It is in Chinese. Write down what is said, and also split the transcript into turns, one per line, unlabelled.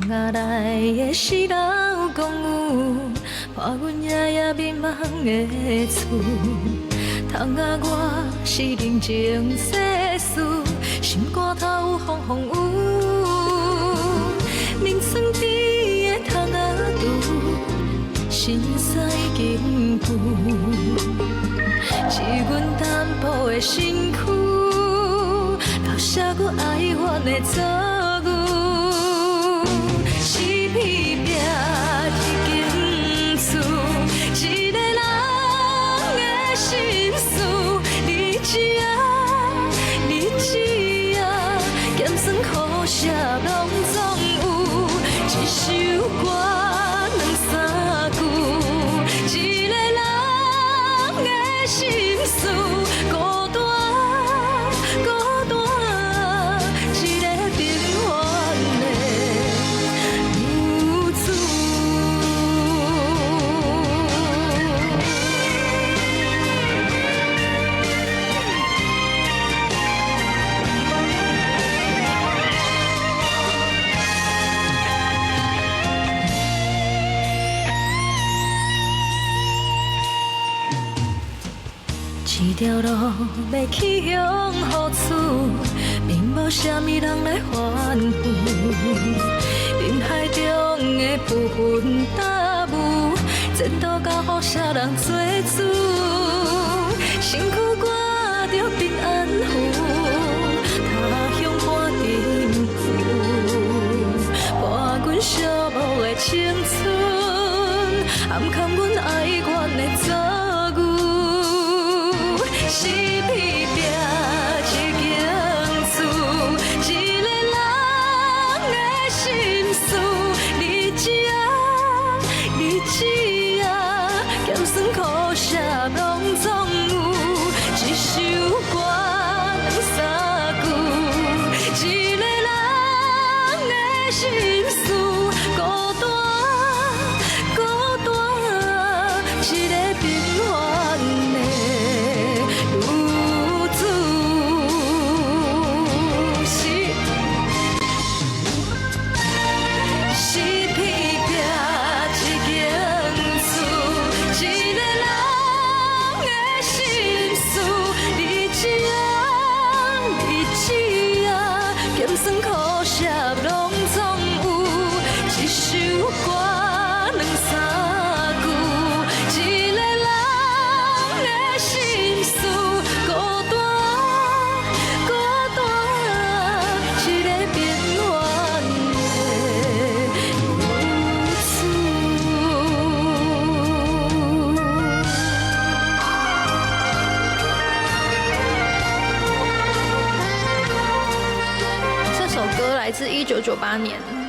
窗仔内的四楼公寓，看阮夜夜迷茫的厝。窗仔外是人情世事，心肝头有风风雨。眠床边的窗仔拄，心塞金句，是阮淡薄的身躯，留下我哀怨的作语。是偏僻一间厝，一个人的心事，你知影，你知影，咸酸苦涩拢总有，一首歌两三句，一个人的心事，孤单孤单，一个平凡的女子。一条路要去向何处，并无啥物人来吩咐。人海中的浮云搭雾，前途甲予啥人做主？身躯挂着平安符，他乡伴阵雨，伴阮寂寞的青春，暗藏阮哀怨的作语。是偏僻一间厝，一个人的心事，你知影，你知影，咸酸苦涩拢总有，一首歌两三句，一个人的心事，孤单孤单，一个平凡的。咸酸苦涩拢总有，一首歌两三句，一个人的心事，孤单孤单，一个平凡的女子。这首歌来自1998年。